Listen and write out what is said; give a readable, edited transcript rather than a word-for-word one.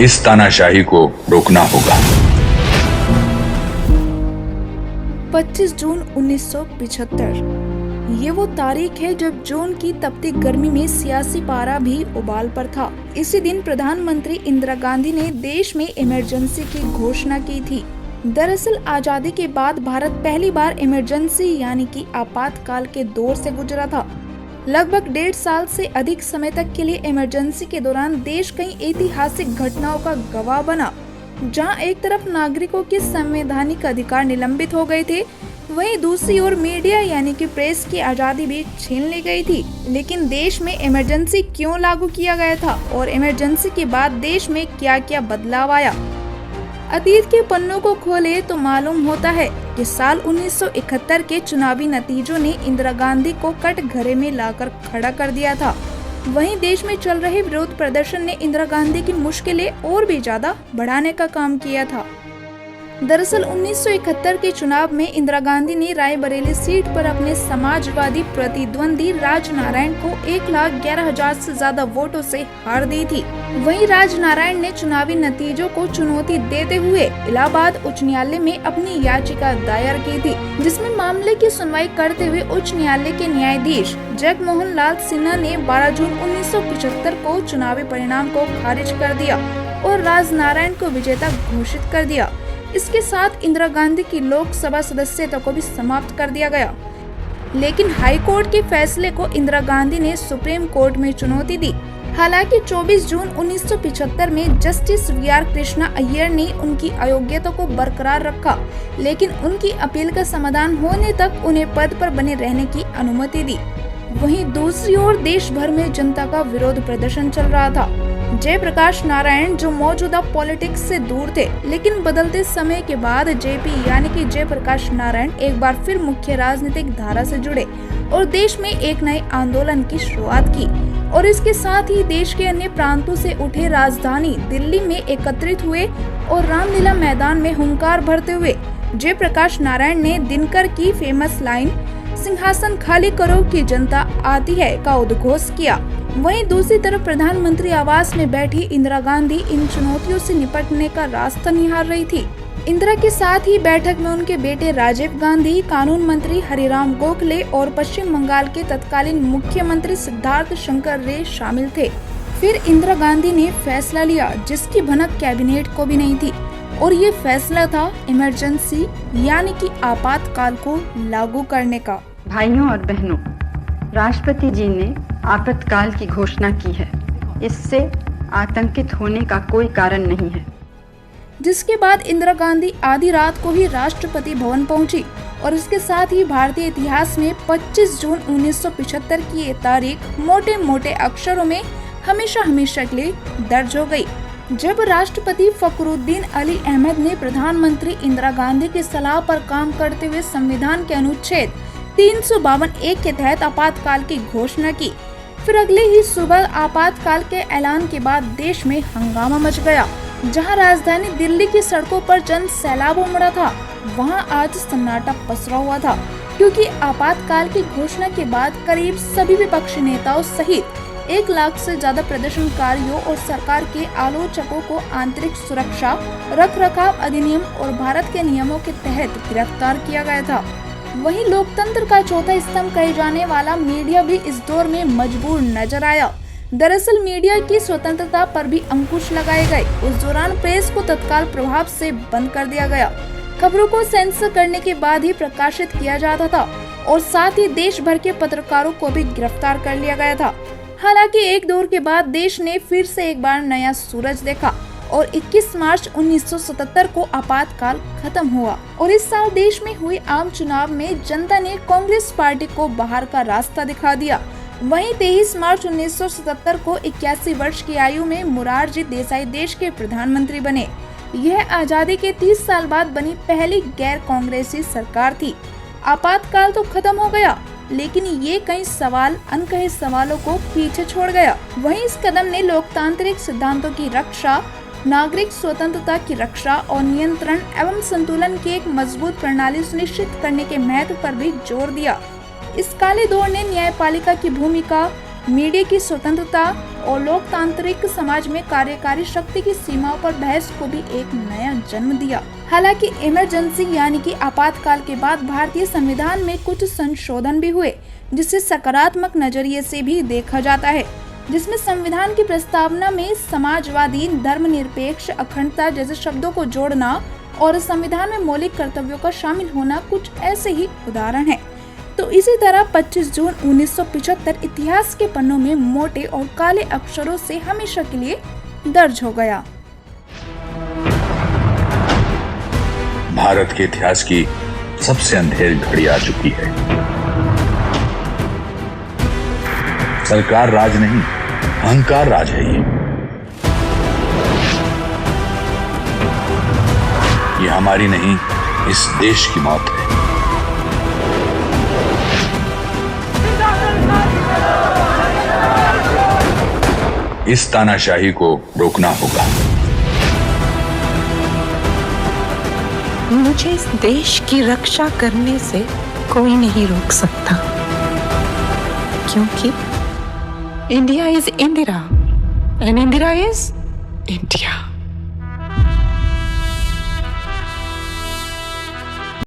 इस तानाशाही को रोकना होगा। 25 जून 1975 ये वो तारीख है जब जून की तपती गर्मी में सियासी पारा भी उबाल पर था। इसी दिन प्रधानमंत्री इंदिरा गांधी ने देश में इमरजेंसी की घोषणा की थी। दरअसल आजादी के बाद भारत पहली बार इमरजेंसी यानी कि आपातकाल के दौर से गुजरा था। लगभग 1.5 साल से अधिक समय तक के लिए इमरजेंसी के दौरान देश कई ऐतिहासिक घटनाओं का गवाह बना, जहां एक तरफ नागरिकों के संवैधानिक अधिकार निलंबित हो गए थे, वहीं दूसरी ओर मीडिया यानी कि प्रेस की आजादी भी छीन ली गई थी। लेकिन देश में इमरजेंसी क्यों लागू किया गया था और इमरजेंसी के बाद देश में क्या क्या बदलाव आया? अतीत के पन्नों को खोले तो मालूम होता है कि साल 1971 के चुनावी नतीजों ने इंदिरा गांधी को कटघरे में लाकर खड़ा कर दिया था। वहीं देश में चल रहे विरोध प्रदर्शन ने इंदिरा गांधी की मुश्किलें और भी ज्यादा बढ़ाने का काम किया था। दरअसल 1971 के चुनाव में इंदिरा गांधी ने रायबरेली सीट पर अपने समाजवादी प्रतिद्वंदी राजनारायण को 1,11,000 से ज्यादा वोटों से हार दी थी। वहीं राजनारायण ने चुनावी नतीजों को चुनौती देते हुए इलाहाबाद उच्च न्यायालय में अपनी याचिका दायर की थी, जिसमें मामले की सुनवाई करते हुए उच्च न्यायालय के न्यायाधीश जगमोहन लाल सिन्हा ने 12 जून 1975 को चुनावी परिणाम को खारिज कर दिया और राजनारायण को विजेता घोषित कर दिया। इसके साथ इंदिरा गांधी की लोकसभा सदस्यता को भी समाप्त कर दिया गया। लेकिन हाई कोर्ट के फैसले को इंदिरा गांधी ने सुप्रीम कोर्ट में चुनौती दी। हालांकि 24 जून 1975 में जस्टिस वी.आर. कृष्णा अय्यर ने उनकी अयोग्यता को बरकरार रखा, लेकिन उनकी अपील का समाधान होने तक उन्हें पद पर बने रहने की अनुमति दी। वहीं दूसरी ओर देश भर में जनता का विरोध प्रदर्शन चल रहा था। जयप्रकाश नारायण जो मौजूदा पॉलिटिक्स से दूर थे, लेकिन बदलते समय के बाद जेपी यानी कि जयप्रकाश नारायण एक बार फिर मुख्य राजनीतिक धारा से जुड़े और देश में एक नए आंदोलन की शुरुआत की और इसके साथ ही देश के अन्य प्रांतों से उठे राजधानी दिल्ली में एकत्रित हुए और रामलीला मैदान में हुंकार भरते हुए जयप्रकाश नारायण ने दिनकर की फेमस लाइन सिंहासन खाली करो कि जनता आती है का उद्घोष किया। वहीं दूसरी तरफ प्रधानमंत्री आवास में बैठी इंदिरा गांधी इन चुनौतियों से निपटने का रास्ता निहार रही थी। इंदिरा के साथ ही बैठक में उनके बेटे राजीव गांधी, कानून मंत्री हरिराम गोखले और पश्चिम बंगाल के तत्कालीन मुख्यमंत्री सिद्धार्थ शंकर रे शामिल थे। फिर इंदिरा गांधी ने फैसला लिया जिसकी भनक कैबिनेट को भी नहीं थी और ये फैसला था इमरजेंसी यानी कि आपातकाल को लागू करने का। भाइयों और बहनों, राष्ट्रपति जी ने आपातकाल की घोषणा की है। इससे आतंकित होने का कोई कारण नहीं है। जिसके बाद इंदिरा गांधी आधी रात को ही राष्ट्रपति भवन पहुंची और इसके साथ ही भारतीय इतिहास में 25 जून 1975 की ये तारीख मोटे मोटे अक्षरों में हमेशा हमेशा के लिए दर्ज हो गई। जब राष्ट्रपति फखरुद्दीन अली अहमद ने प्रधानमंत्री इंदिरा गांधी की सलाह पर काम करते हुए संविधान के अनुच्छेद 352(1) के तहत आपातकाल की घोषणा की, फिर अगले ही सुबह आपातकाल के ऐलान के बाद देश में हंगामा मच गया। जहां राजधानी दिल्ली की सड़कों पर जन सैलाब उमड़ा था, वहां आज सन्नाटा पसरा हुआ था, क्योंकि आपातकाल की घोषणा के बाद करीब सभी विपक्षी नेताओं सहित 1 लाख से ज्यादा प्रदर्शनकारियों और सरकार के आलोचकों को आंतरिक सुरक्षा रखरखाव अधिनियम और भारत के नियमों के तहत गिरफ्तार किया गया था। वहीं लोकतंत्र का चौथा स्तंभ कहे जाने वाला मीडिया भी इस दौर में मजबूर नजर आया। दरअसल मीडिया की स्वतंत्रता पर भी अंकुश लगाए गए। उस दौरान प्रेस को तत्काल प्रभाव से बंद कर दिया गया। खबरों को सेंसर करने के बाद ही प्रकाशित किया जाता था और साथ ही देश भर के पत्रकारों को भी गिरफ्तार कर लिया गया था। हालांकि एक दौर के बाद देश ने फिर से एक बार नया सूरज देखा और 21 मार्च 1977 को आपातकाल खत्म हुआ और इस साल देश में हुए आम चुनाव में जनता ने कांग्रेस पार्टी को बाहर का रास्ता दिखा दिया। वहीं 23 मार्च 1977 को 81 वर्ष की आयु में मोरारजी देसाई देश के प्रधानमंत्री बने। यह आजादी के 30 साल बाद बनी पहली गैर कांग्रेसी सरकार थी। आपातकाल तो खत्म हो गया, लेकिन ये कई सवाल अनकहे सवालों को पीछे छोड़ गया। वहीं इस कदम ने लोकतांत्रिक सिद्धांतों की रक्षा, नागरिक स्वतंत्रता की रक्षा और नियंत्रण एवं संतुलन की एक मजबूत प्रणाली सुनिश्चित करने के महत्व पर भी जोर दिया। इस काले दौर ने न्यायपालिका की भूमिका, मीडिया की स्वतंत्रता और लोकतांत्रिक समाज में कार्यकारी शक्ति की सीमाओं पर बहस को भी एक नया जन्म दिया। हालांकि इमरजेंसी यानी कि आपातकाल के बाद भारतीय संविधान में कुछ संशोधन भी हुए, जिसे सकारात्मक नजरिए से भी देखा जाता है, जिसमें संविधान की प्रस्तावना में समाजवादी, धर्मनिरपेक्ष, अखंडता जैसे शब्दों को जोड़ना और संविधान में मौलिक कर्तव्यों का शामिल होना कुछ ऐसे ही उदाहरण हैं। तो इसी तरह 25 जून 1975 इतिहास के पन्नों में मोटे और काले अक्षरों से हमेशा के लिए दर्ज हो गया। भारत के इतिहास की सबसे अंधेरी घड़ी आ चुकी है। सरकार राज नहीं, अहंकार राज है ये हमारी नहीं, इस देश की मौत है। इस तानाशाही को रोकना होगा। मुझे इस देश की रक्षा करने से कोई नहीं रोक सकता, क्योंकि India is Indira and Indira is India.